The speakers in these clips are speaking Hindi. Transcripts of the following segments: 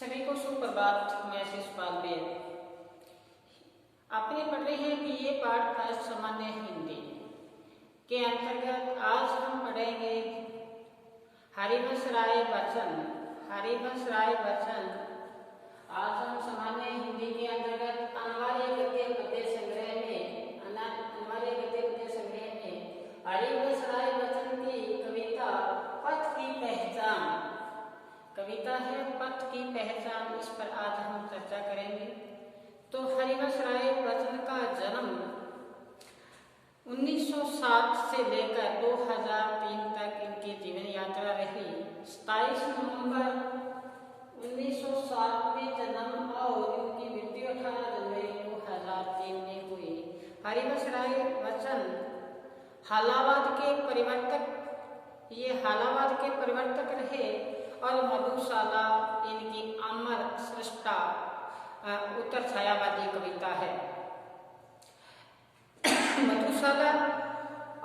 सभी को सुप्रभात। मैं शिषपाल बेर। आपने पढ़ रहे हैं बीए पाठ का सामान्य हिंदी के अंतर्गत आज हम पढ़ेंगे हरिवंश राय वचन। हरिवंश राय वचन आज हम सामान्य हिंदी के अंतर्गत अनिवार्य गद्य पद्य संग्रह में हरिवंश राय वचन की कविता पथ की पहचान कविता है पथ की पहचान। इस पर आज हम चर्चा करेंगे। तो हरिवंश राय वचन का जन्म 1907 से लेकर 2003 तक इनकी जीवन यात्रा रही। 27 नवंबर 1907 में जन्म और इनकी मृत्यु 18 जनवरी 2003 में हुई। हरिवंश राय वचन हालावाद के परिवर्तक रहे और मधुशाला इनकी अमर सृष्टा उत्तर छायावादी कविता है। मधुशाला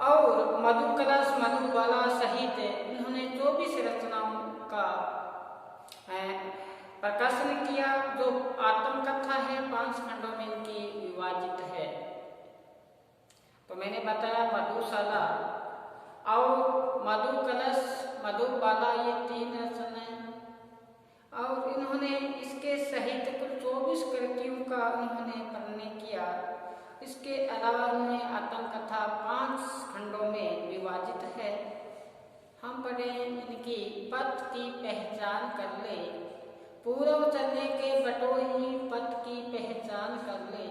और मधुकलश मधुबाला सहित इन्होंने 24 रचनाओं का प्रकाशन किया, जो आत्मकथा है 5 खंडों में इनकी विभाजित है। तो मैंने बताया मधुशाला और मधुकलश मधुबाला ये 3 रचनाएं, और इन्होंने इसके सहित कुल 24 कृतियों का इन्होंने वर्णन किया। इसके अलावा इन्होंने आत्मकथा 5 खंडों में विभाजित है। हम पढ़े इनकी पथ की पहचान कर ले, पूर्व चलने के बटोही पथ की पहचान कर ले।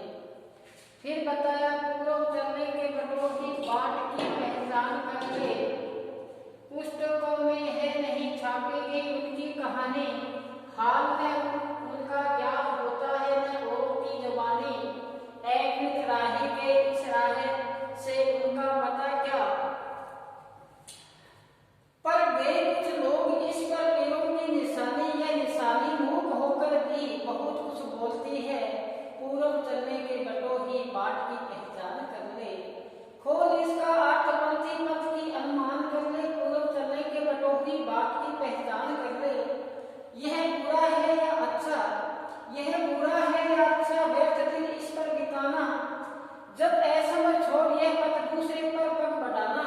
फिर बताया पूर्व चलने के बटोही बाट की पहचान कर ले। पुस्तकों में है नहीं छापी गई उनकी कहानी, हाल में उनका ज्ञात होता है न और की जवानी। एक राही के इस राह से उनका पता क्या, पर गए कुछ लोग इस पर पैरों की निशानी। यह निशानी मूक होकर भी बहुत कुछ बोलती है। पूर्व चलने के बटोही बाट की पहचान कर ले, खोल इसका आत्मपंथी पथ की अनुमान कर ले। पूर्व चलने के बटोही बाट की पहचान कर ले। यह बुरा है या अच्छा, यह बुरा है या अच्छा, व्यर्थ दिन इस पर बिताना। जब ऐसा छोड़ यह पथ दूसरे पर पग बढ़ाना,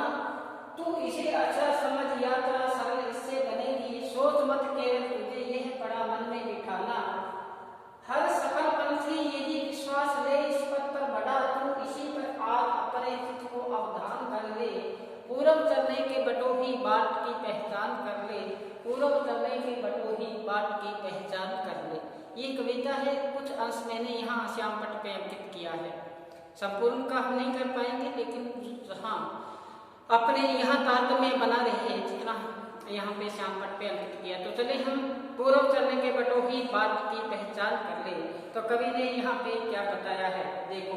तू इसे अच्छा समझ, यात्रा सरल इससे बनेगी। सोच मत केवल तुझे यह बड़ा मन में बिठाना। हर सफल पंथी यही विश्वास ले, इस पथ पर बढ़ा तू इसी पर आज अपने चित्त को अवधान कर ले। पूर्व चलने के बटोही बाट की पहचान कर ले, पूर्व चलने के बटोही बाट की पहचान कर ले। ये कविता है, कुछ अंश मैंने यहाँ श्याम पट पे अंकित किया है। संपूर्ण का हम नहीं कर पाएंगे, लेकिन हाँ अपने यहाँ तारतम्य बना रहे हैं जितना यहाँ पे श्याम पट पे अंकित किया। तो चले हम पूर्व चलने के बटोही बाट की पहचान कर ले। तो कवि ने यहाँ पे क्या बताया है, देखो।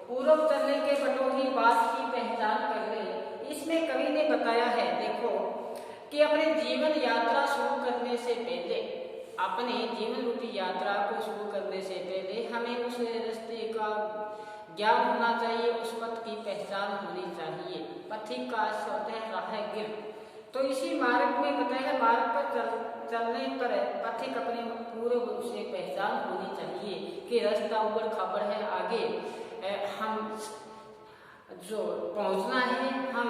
पूर्व चलने के बटोही बाट की पहचान कर ले, इसमें कवि ने बताया है, देखो, कि अपने जीवन यात्रा शुरू करने से पहले, अपने जीवन रूपी यात्रा को शुरू करने से पहले हमें उस रास्ते का ज्ञान होना चाहिए, उस पथ की पहचान होनी चाहिए। पथिक का शब्द है राहगीर। तो इसी मार्ग में बताया, मार्ग पर चलने पर पथिक अपने पूर्व उसे पहचान होनी चाहिए कि रास्ता ऊबड़ खाबड़ है, आगे हम जो पहुंचना है हम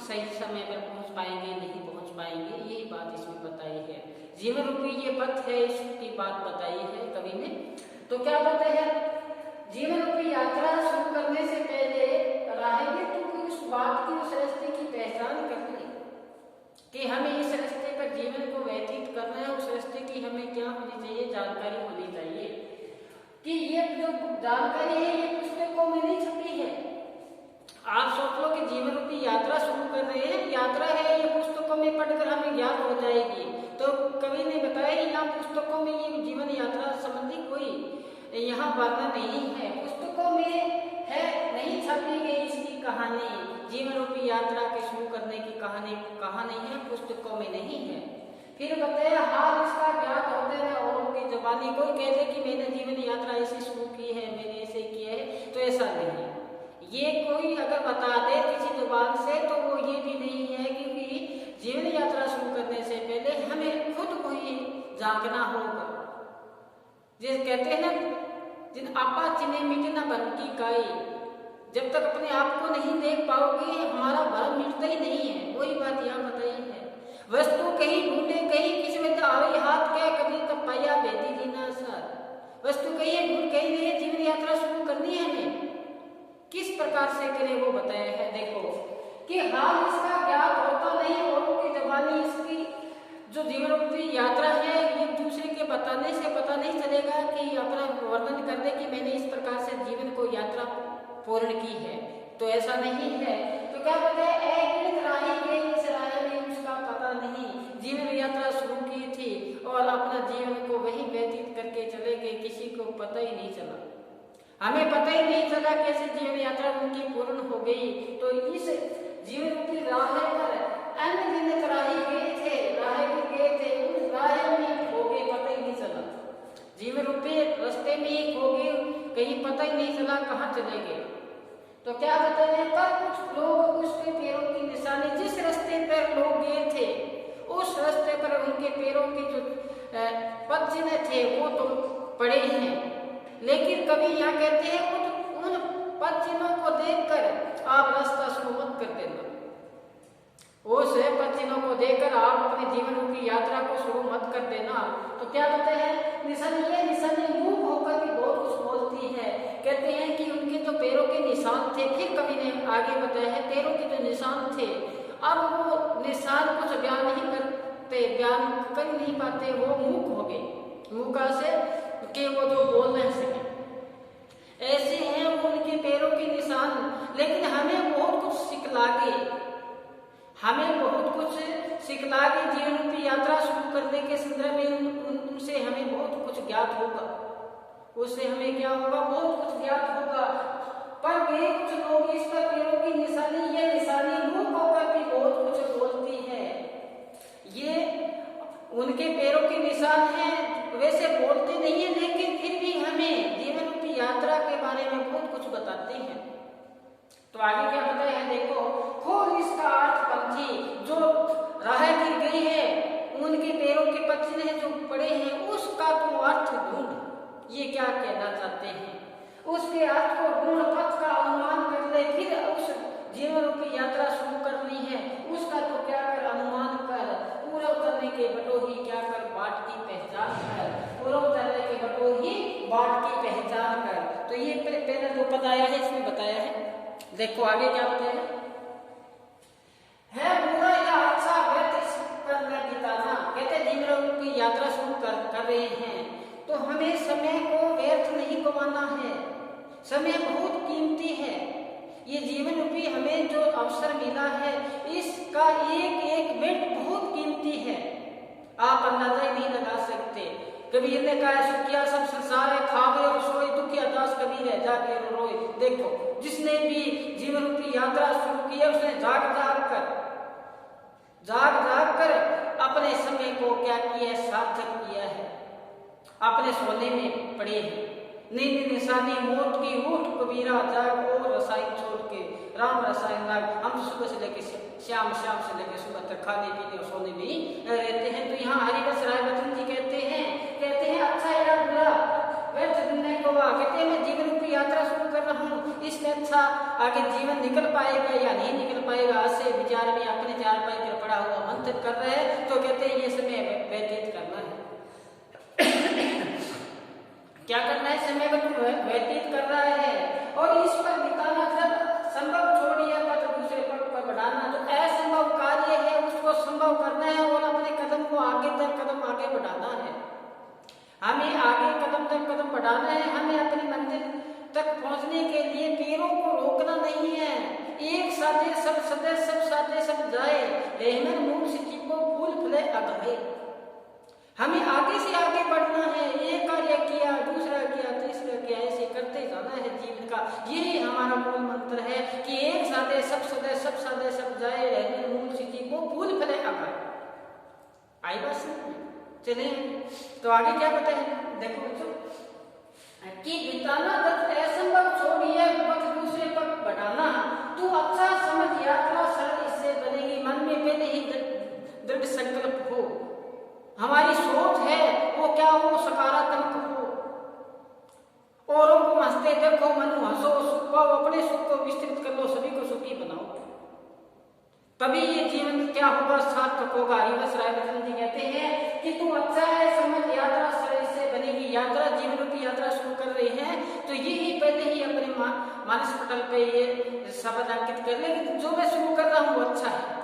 सही समय पर पहुंच पाएंगे नहीं पहुंच पाएंगे, यही बात इसमें बताई है। जीवन रूपी ये पथ है, इसकी बात बताई है कवि ने। तो क्या बताया, जीवन रूपी यात्रा शुरू करने से पहले राहेंगे तो उस बात की, उस रास्ते की पहचान कर ले कि हमें इस रास्ते पर जीवन को व्यतीत करना है। उस रास्ते की हमें क्या होनी चाहिए, जानकारी होनी चाहिए कि ये जो जानकारी है ये पुस्तकों में नहीं छपी है। आप सोच लो कि जीवन रूपी यात्रा शुरू कर रहे हैं, यात्रा है ये पुस्तकों में पढ़कर हमें ज्ञात हो जाएगी। तो कवि ने बताया यहाँ पुस्तकों में ये जीवन यात्रा संबंधी कोई यहाँ वर्णन नहीं है, पुस्तकों में है नहीं छपी गई इसकी कहानी। जीवन रूपी यात्रा के शुरू करने की कहानी कहाँ नहीं है, पुस्तकों में नहीं है। फिर बताया हाल इसका ज्ञात होते हैं औरों की जबानी। कोई कह दे कि मैंने जीवन यात्रा ऐसे शुरू की है, मैंने ऐसे किया है, तो ऐसा नहीं। ये कोई अगर बता दे किसी जुबान से तो वो ये भी नहीं है, क्योंकि जीवन यात्रा शुरू करने से पहले हमें खुद को ही झांकना होगा जैसे कहते हैं ना, जिन आपा चिन्हे मिटे न भरम की काई, जब तक अपने आप को नहीं देख पाओगे हमारा भरम मिटता ही नहीं है। वही बात यहाँ बताई है। वस्तु कहीं ढूंढे कहीं किसी में आवे हाथ क्या कभी तब पाया बेदी दीना साथ। वस्तु कहीं है ढूंढ कहीं नहीं है, जीवन यात्रा शुरू करनी है हमें, किस प्रकार से करें वो बताया है। देखो कि हाल इसका ज्ञात होता नहीं, औरों की जबानी इसकी जो जीवन रूपी यात्रा है एक दूसरे के बताने से पता नहीं चलेगा कि अपना वर्णन कर दे कि मैंने इस प्रकार से जीवन को यात्रा पूर्ण की है, तो ऐसा नहीं है। तो क्या कहते हैं, एक राही गई इस राह में उसका पता नहीं, जीवन यात्रा शुरू की थी और अपना जीवन को वही व्यतीत करके चले गए, किसी को पता ही नहीं चला। हमें पता ही नहीं चला कैसे जीवन यात्रा उनकी पूर्ण हो गई। तो इस जीवन रूपी राह पर अन्य दिन राही गए थे, उस राह में खो गए, पता ही नहीं चला। जीवन रूपी रास्ते में ही खो गए, कहीं पता ही नहीं चला कहाँ चले गए। तो क्या बताते हैं, पर कुछ लोग उसके पैरों की निशानी, जिस रास्ते पर लोग गए थे उस रास्ते पर उनके पैरों के जो पद चिन्ह थे वो तो पड़े हैं, लेकिन कभी यहाँ कहते हैं उन पद चिन्हों को देखकर आप रास्ता शुरू मत कर देना। उस पद चिन्हों को देखकर आप अपने जीवन की यात्रा को शुरू मत कर देना। तो क्या कहते हैं, निशानी मूक होकर भी बहुत कुछ बोलती है। कहते हैं कि उनके जो पैरों के निशान थे, फिर कवि ने आगे बताया है पैरों के जो निशान थे, अब वो निशान कुछ बयान कर नहीं पाते, वो मूक हो गए, मूका से कि वो जो बोल नहीं सके। ऐसे हैं उनके पैरों के निशान, लेकिन हमें बहुत कुछ सिखला के जीवन की यात्रा शुरू करने के संदर्भ में उनसे हमें बहुत कुछ ज्ञात होगा, उससे हमें क्या होगा, बहुत कुछ ज्ञात होगा। पर वे कुछ लोग इस पर पैरों की निशानी, ये निशानी मूक होकर भी बहुत कुछ बोलती है। ये उनके पैरों के निशान हैं, वैसे बोलते नहीं है, लेकिन फिर भी हमें जीवन की यात्रा के बारे में बहुत कुछ बताते हैं। तो आगे क्या बताया है, देखो, खोल इसका अर्थ पंथी, जो राह गिर गई है उनके पैरों के पत्थर जो पड़े हैं उसका तुम अर्थ ढूंढ। ये क्या कहना चाहते हैं, उसके अर्थ को ढूंढ, पथ का अनुमान कर ले, फिर उस जीवन की यात्रा शुरू करनी है। उसका तो क्या कर अनुमान कर, पूर्व करने के बटोही क्या कर, बाट की पहचान कर, पूर्व करने के बटोही बाट की पहचान कर। तो ये पहले जो बताया है इसमें बताया है। देखो आगे क्या बताया है, बुरा या अच्छा व्यर्थ पर न बिताना। कहते जीवन की यात्रा शुरू कर रहे हैं तो हमें समय को व्यर्थ नहीं गंवाना है, समय बहुत कीमती है। ये जीवन रूपी हमें जो अवसर मिला है इसका एक एक मिनट बहुत कीमती है, आप अंदाजा ही नहीं लगा सकते। कबीर ने कहा सुखिया सब संसार है, खावे और सोए दुखिया दास कबीर है जाके रोए। देखो जिसने भी जीवन रूपी यात्रा शुरू की है उसने जाग जाग कर अपने समय को क्या किया है, सार्थक किया है, अपने सोने में पड़े हैं। नींद निशानी मौत की उठ कबीरा जाग और रसायन छोड़ के राम रसायन राग। हम सुबह से लेके शाम से लेके सुबह तक खाने पीने और सोने में ही रहते हैं। तो यहाँ हरिवंश राय बच्चन जी कहते हैं अच्छा या बुरा व्यर्थ निर्णय को कहते हैं मैं जीवन की यात्रा शुरू कर रहा हूँ, इसमें अच्छा आगे जीवन निकल पाएगा या नहीं निकल पाएगा, आज से विचार में अपने चार पाई पर पड़ा हुआ मंथन कर रहे हैं। तो कहते हैं ये समय व्यतीत करना है। क्या करना है, समय को तुम व्यतीत कर रहा है और इस पर बिताना, जब संभव छोड़िए पथ दूसरे पथ पर बढ़ाना। जो असंभव कार्य है उसको संभव करना है और अपने कदम को कदम आगे बढ़ाना है। हमें आगे कदम बढ़ाना है, हमें अपनी मंजिल तक पहुंचने के लिए पैरों को रोकना नहीं है। एक साथे सब सदे सब साथे सब जाए, रहमन मूल सिद्धि को फूल फले अगले। हमें आगे से आगे बढ़ना है, एक कार्य किया दूसरा किया तीसरा किया, ऐसे करते जाना है जीवन का। यही हमारा मूल मंत्र है कि एक साथे सब सदे सब जाए, रहमन मूल सिद्धि को फूल फले अगले। आई बात चले तो आगे क्या बताए, देखो बच्चों कि बिताना तक असंभव छोड़िए पथ दूसरे पथ बढ़ाना। तू अच्छा समझ यात्रा सरल इससे बनेगी, मन में पहले ही दृढ़ संकल्प हो। हमारी सोच है वो क्या हो, सकारात्मक हो, सार्थक होगा। हरिवंश राय बच्चन जी कहते हैं कि तू अच्छा है समझ, यात्रा सरल से बनेगी। यात्रा जीवन रूपी यात्रा शुरू कर रहे हैं तो यही पहले ही अपने मानस पटल पे ये शब्द अंकित कर ले कि जो मैं शुरू कर रहा हूँ वो अच्छा है।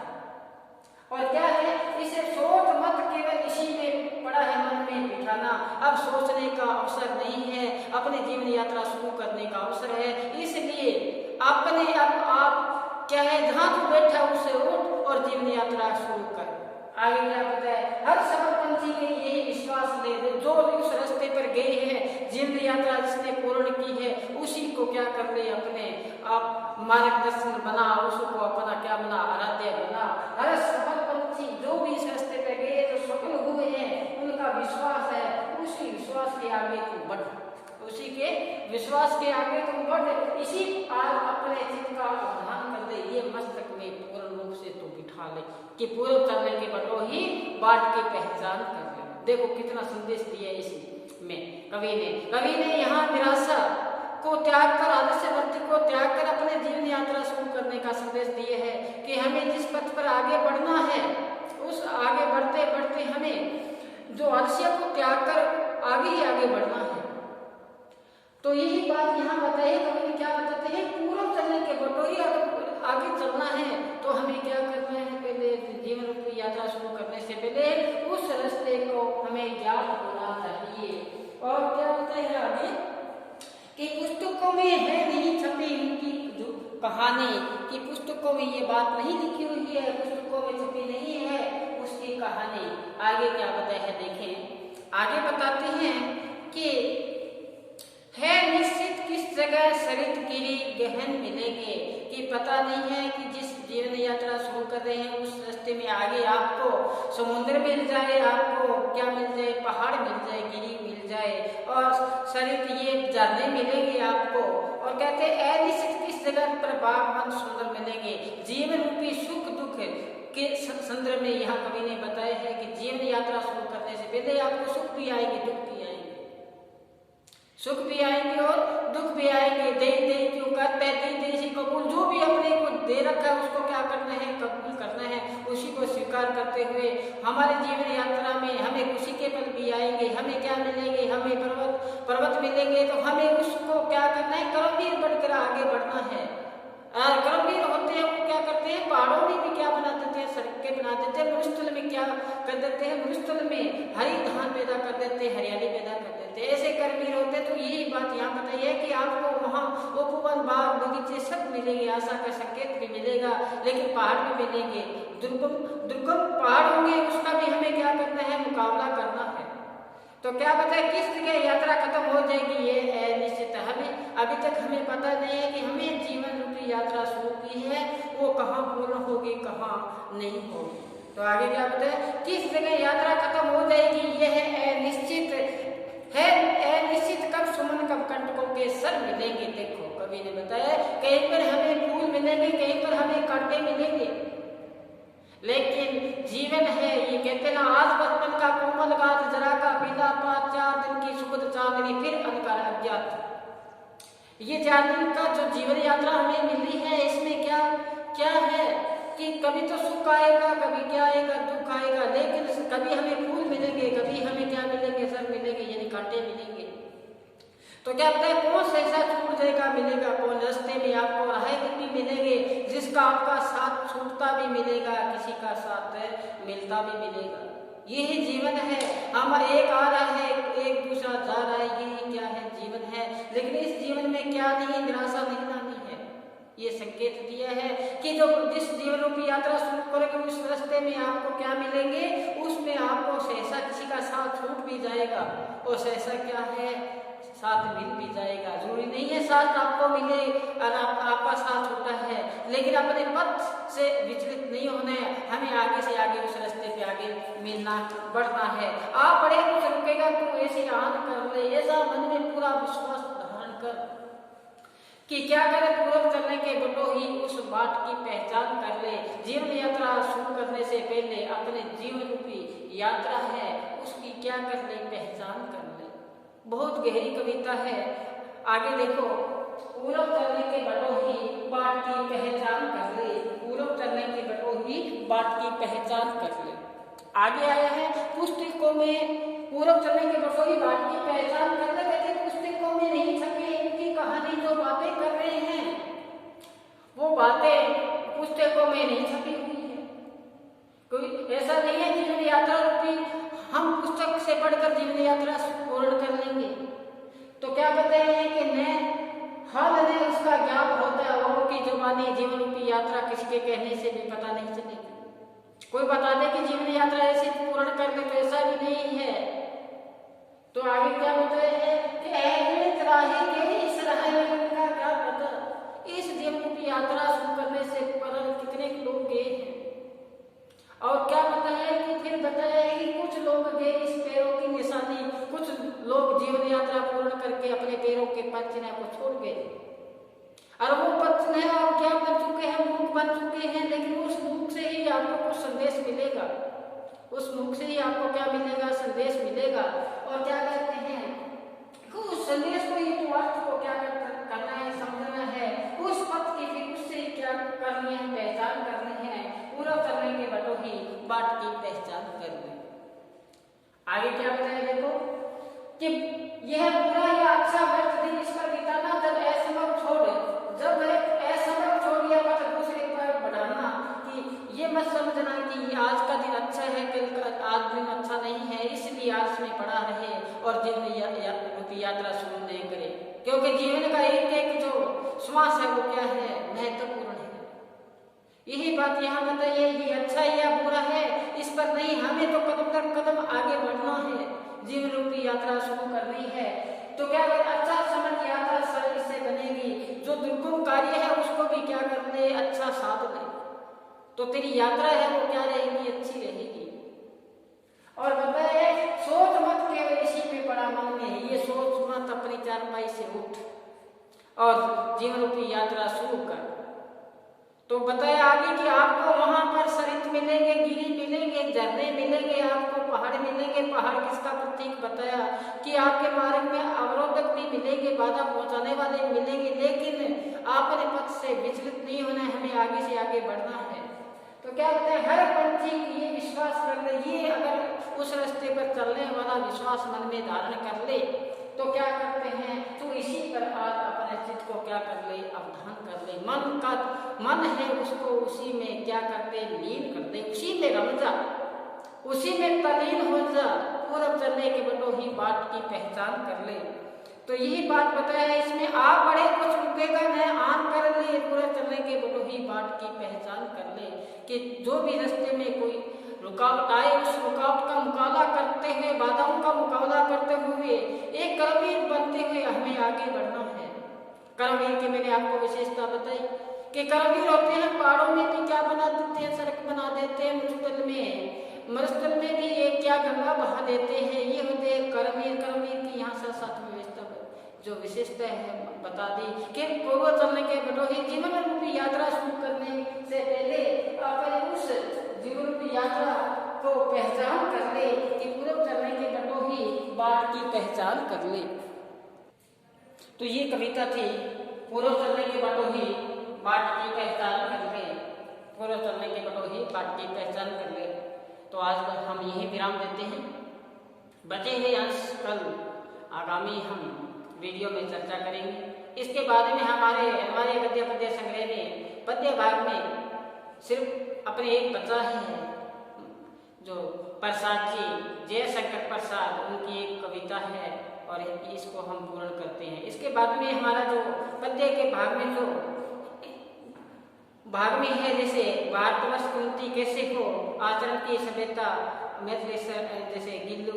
और क्या है, इसे सोच मत केवल इसी में पड़ा है मन में बिठाना। अब सोचने का अवसर नहीं है, अपने जीवन यात्रा शुरू करने का अवसर है। इसलिए अपने अब आप क्या है, जहां तू बैठा उससे उठ और जीवन यात्रा शुरू कर। आगे क्या कहता है, हर सफल पंछी के यही विश्वास ले दे, जो उस रास्ते पर गए हैं, जीवन यात्रा जिसने पूर्ण की है उसी को क्या कर ले, अपने आप मार्गदर्शन बना, उसको अपना क्या बना, आराध्य बना। हर सफल पंछी जो भी इस रास्ते पर गए, जो सफल हुए हैं, उनका विश्वास है, उसी विश्वास के आगे तू बढ़, उसी के विश्वास के आगे तुम बढ़। इसी आज अपने चित्त का ध्यान कर दे, ये मस्तक में पूर्ण रूप से तू बिठा ले कि पूर्व चलने के बटो ही बाट की पहचान कर ले। देखो कितना संदेश दिया इसमें कवि ने यहाँ निराशा को त्याग कर, आदर्श वृत्ति को त्याग कर अपने जीवन यात्रा शुरू करने का संदेश दिए है कि हमें जिस पथ पर आगे बढ़ना है, उस आगे बढ़ते बढ़ते हमें जो आदर्श को त्याग कर आगे ही आगे बढ़ना है। तो यही बात यहाँ बताइए, कवि क्या बताते हैं, पूर्व चलने के बटोही आगे चलना है तो हमें क्या करना है, पहले जीवन रूपी यात्रा शुरू करने से पहले उस रास्ते को हमें ज्ञात होना चाहिए। और क्या होता है आगे कि पुस्तकों में है नहीं छपी उनकी जो कहानी, कि पुस्तकों में ये बात नहीं लिखी हुई है, पुस्तकों में छपी नहीं है उसकी कहानी। आगे क्या बताया है देखें, आगे बताते हैं कि है निश्चित किस जगह सरित गिरी गहन मिलेंगे, कि पता नहीं है कि जिस जीवन यात्रा शुरू कर रहे हैं उस रास्ते में आगे आपको समुद्र मिल जाए, आपको क्या मिल जाए, पहाड़ मिल जाए, गिरी मिल जाए और सरित ये झरने मिलेंगे आपको। और कहते हैं अनिश्चित किस जगह पर बागवन सुंदर मिलेंगे, जीवन रूपी सुख दुख के संदर्भ में यहाँ कवि ने बताया है कि जीवन यात्रा शुरू करने से पहले आपको सुख भी आएंगे, दुख भी आएंगे, सुख भी आएंगे और दुख भी आएंगे। दे दे क्यों करते दे दे कबूल, जो भी अपने को दे रखा है उसको क्या करना है, कबूल करना है, उसी को स्वीकार करते हुए हमारे जीवन यात्रा में हमें खुशी के पल भी आएंगे। हमें क्या मिलेंगे, हमें पर्वत मिलेंगे, तो हमें उसको क्या करना है, कर्मवीर बढ़कर आगे बढ़ना है। कर्मवीर होते हैं वो क्या करते हैं, पहाड़ों में भी क्या बना देते हैं, सड़कें बना देते हैं, मरुस्थल में क्या कर देते हैं, मरुस्थल में हरी धान पैदा कर देते हैं, हरियाली पैदा कर देते हैं। ऐसे कर्मवीर होते हैं। तो यही बात यहाँ बताइए कि आपको वहाँ उपवन बाग बगीचे सब मिलेंगे, आशा का संकेत भी मिलेगा, लेकिन पहाड़ भी मिलेंगे, दुर्गम पहाड़ होंगे, उसका भी हमें क्या करना है, मुकाबला करना है। तो क्या बताए किस जगह यात्रा खत्म हो जाएगी, ये निश्चित हमें अभी तक हमें पता नहीं है कि हमें जीवन रूपी यात्रा शुरू की है वो कहाँ पूर्ण होगी, कहाँ नहीं होगी। तो आगे क्या बताए, किस जगह यात्रा खत्म हो जाएगी, यह है अनिश्चित है, अनिश्चित कब सुमन कब कंटकों के सर मिलेंगे। देखो कवि ने बताया कहीं पर हमें फूल मिलेंगे, कहीं पर हमें कांटे मिलेंगे, लेकिन जीवन है ये कहते ना, आज बचपन का कोमल गात जरा का पीला पात, 4 दिन की सुखद चांदनी फिर अंधकार अज्ञात। ये 4 दिन का जो जीवन यात्रा हमें मिली है, इसमें क्या क्या है कि कभी तो सुख आएगा, कभी क्या आएगा, दुख आएगा, लेकिन कभी हमें फूल मिलेंगे, कभी हमें क्या मिलेंगे, सर मिलेंगे, यानी कांटे मिलेंगे। तो क्या पता है कौन सा ऐसा छूट जाएगा, मिलेगा कौन, रास्ते में आपको राहें भी मिलेंगे जिसका आपका साथ छूटता भी मिलेगा, किसी का साथ मिलता भी मिलेगा। यही जीवन है, हमारे एक आ रहा है, एक दूसरा जा रहा है, यही क्या है, जीवन है। लेकिन इस जीवन में क्या नहीं, निराशा नहीं लानी है। ये संकेत दिया है कि जो जिस जीवन रूपी यात्रा शुरू करेंगे उस रास्ते में आपको क्या मिलेंगे, उसमें आपको सहसा किसी का साथ छूट भी जाएगा और सहसा क्या है, साथ मिल भी जाएगा। जरूरी नहीं है साथ आपको मिले और आपका साथ छूटा है, लेकिन अपने पथ से विचलित नहीं होना है, हमें आगे से आगे उस रास्ते पे आगे मिलना बढ़ना है। आप बड़े कुछ रुकेगा तो ऐसे आन कर ले, ऐसा मन में पूरा विश्वास धारण कर कि क्या करे, पूर्व चलने के बटो ही उस बाट की पहचान कर ले। जीवन यात्रा शुरू करने से पहले अपने जीवन रूपी यात्रा है उसकी क्या कर ले, पहचान कर ले। बहुत गहरी कविता है। आगे देखो पूरब चलने के बटो ही बाट की पहचान कर ले, पूरब चलने के बटो ही बाट की पहचान कर ले। आगे आया है पुस्तकों में पूरब चलने के बटो ही बाट की पहचान कर ले, वैसे पुस्तकों में नहीं छपी इनकी कहानी, जो बातें कर रहे हैं वो बातें पुस्तकों में नहीं छपी हुई है। कोई ऐसा नहीं है जीवन यात्रा रूपी हम पुस्तक से पढ़कर जीवन यात्रा पूर्ण कर लेंगे। तो क्या कहते हैं कि न हाल ने उसका ज्ञान होता है, औरों की जुबानी जीवन रूपी यात्रा किसी के कहने से भी पता नहीं चलेगी। कोई बता दे कि जीवन यात्रा ऐसे पूर्ण कर ले, तो ऐसा भी नहीं है। तो आगे क्या होता है कि इस का क्या पता, इस जीवन रूपी यात्रा शुरू करने से पहले कितने लोग गए हैं। और क्या बताया है कि फिर बताया है कि कुछ लोग गए इस पैरों की निशानी, कुछ लोग जीवन यात्रा पूर्ण करके अपने पैरों के पद चिन्ह को छोड़ गए, और वो पद चिन्ह आप क्या बन चुके हैं, मुख बन चुके हैं। लेकिन उस मुख से ही आपको कुछ संदेश मिलेगा, उस मुख से ही आपको क्या मिलेगा, संदेश मिलेगा। और क्या कहते हैं कि उस संदेश को, ये अर्थ को क्या करना है, समझना है, उस पद की फिर उससे क्या करनी है, पहचान करनी है। पूरा करने के बटो ही बाट की पहचान कर ले। आगे क्या बताया देखो कि यह बुरा या अच्छा व्यर्थ दिन इस पर बिताना, जब असंभव छोड़, जब असंभव छोड़ या मत दूसरे पर बढ़ाना, कि ये मत समझना कि आज का दिन अच्छा है, कल का आज दिन अच्छा नहीं है, इसलिए आज में पड़ा रहे और जीवन यात्रा शुरू नहीं करे। क्योंकि जीवन का एक एक जो श्वास है वो क्या है, महत्वपूर्ण है। यही बात यहाँ बताइए, ये अच्छा है या बुरा है, इस पर नहीं, हमें तो कदम दर कदम आगे बढ़ना है, जीवन रूपी यात्रा शुरू करनी है। तो क्या अच्छा समझ यात्रा सरल से बनेगी, जो दुर्गम कार्य है उसको भी क्या कर ले, अच्छा साध ले, तो तेरी यात्रा है वो क्या रहेगी, अच्छी रहेगी। और बताए सोच मत केवल इसी में पड़ा मन में, ये सोच मत अपनी चारपाई से उठ और जीवन रूपी यात्रा शुरू कर। तो बताया आगे कि आपको वहां पर सरित मिलेंगे, गिरी मिलेंगे, झरने मिलेंगे, आपको पहाड़ मिलेंगे। पहाड़ किसका प्रतीक बताया कि आपके मार्ग में अवरोधक भी मिलेंगे, बाधा पहुंचाने वाले मिलेंगे, लेकिन आपने पथ से विचलित नहीं होना है, हमें आगे से आगे बढ़ना है। तो क्या कहते हैं, हर पंछी ये विश्वास कर ले, ये अगर उस रास्ते पर चलने वाला विश्वास मन में धारण कर ले, तो क्या करते हैं, तो इसी पर आज अपने चित्त को क्या कर ले, अवधान कर ले। मन है उसको उसी में क्या करते, लीन कर दे, उसी में रम जा, उसी में तलीन हो जा। पूरब चलने के बटो ही बाट की पहचान कर ले। तो यही बात बताया है इसमें, आप बड़े कुछ रुकेगा न आन कर ले, पूरब चलने के बटो ही बाट की पहचान कर ले। कि जो भी रास्ते में कोई रुकावट आए, उस रुकावट का मुकाबला करते हुए, बाधाओं का मुकाबला करते हुए, एक कर्मवीर बनते हुए हमें आगे बढ़ना है। कर्मवीर की मैंने आपको विशेषता बताई कि कर्मवीर होते हैं पहाड़ों में भी क्या बना देते हैं, सड़क बना देते हैं, मरुस्थल में भी एक क्या गंगा बहा देते हैं। ये होते हैं कर्मवीर। कर्मवीर की यहाँ से साथ व्यवस्था जो विशेषता है बता दी कि पूर्व चलने के बटो ही जीवन रूपी यात्रा शुरू करने से पहले अपने उस जीवन रूपी यात्रा को पहचान कर ले कि पूर्व चलने के बटो ही बाट की पहचान कर ले। तो ये कविता थी, पूर्व चलने के बटो ही बाट की पहचान कर ले, पूर्व चलने के बटो ही बाट की पहचान कर ले। तो आज हम यही विराम देते हैं। बचे हुए अंश कल आगामी हम वीडियो में चर्चा करेंगे। इसके बारे में हमारे गद्य पद्य संग्रह में पद्य भाग में सिर्फ अपने एक बच्चा है जो प्रसाद जी, जयशंकर प्रसाद, उनकी एक कविता है और इसको हम पूर्ण करते हैं। इसके बाद में हमारा जो पद्य के भाग में जो भाग में है, जैसे भारतवर्ष की उन्नति कैसे हो, आचरण की सभ्यता, मैथिली जैसे गिल्लू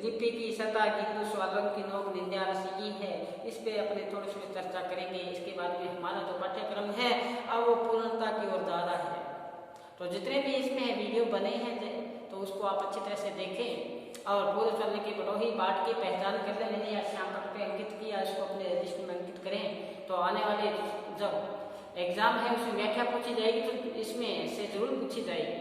लिपि की सतह, गिल्लू स्वालम की नोक निंदा रसी है, इस पे अपने थोड़ी सी चर्चा करेंगे। इसके बाद में हमारा जो पाठ्यक्रम है अब वो पूर्णता की ओर जा रहा है। तो जितने भी इसमें वीडियो बने हैं तो उसको आप अच्छी तरह से देखें और पूर्व चलने की बटोही बाट की पहचान कर ले। मैंने यहाँ श्याम पट पे अंकित किया, इसको अपने रजिस्टर में अंकित करें। तो आने वाले जब एग्जाम है उसमें व्याख्या पूछी जाएगी तो इसमें से जरूर पूछी जाएगी।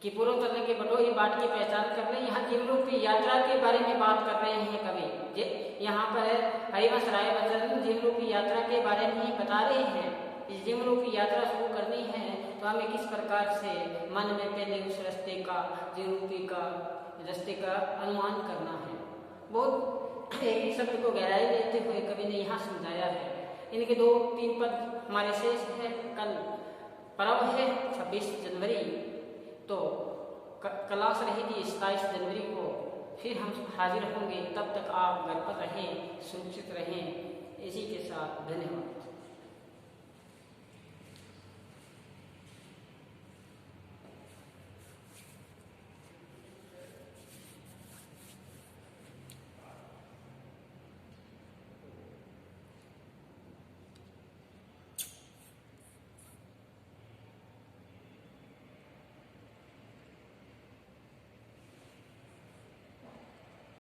कि पूर्व चलने के बटो ही बाट की पहचान कर ले। यहाँ जीवन रूपी यात्रा के बारे में बात कर रहे हैं कवि। यहाँ पर हरिवंश राय बच्चन जीवन रूपी यात्रा के बारे में ही बता रहे हैं। इस जीवन रूपी यात्रा शुरू करनी है तो हमें किस प्रकार से मन में पहले उस रास्ते का, जीवन रूपी का रास्ते का अनुमान करना है। बहुत एक शब्द को गहराई देते हुए कवि ने यहाँ समझाया है। इनके 2-3 पद हमारे शेष है। कल पर्व है 26 जनवरी, तो क्लास रहेगी 27 जनवरी को। फिर हम हाजिर होंगे। तब तक आप घर पर रहें, सुरक्षित रहें। इसी के साथ धन्यवाद।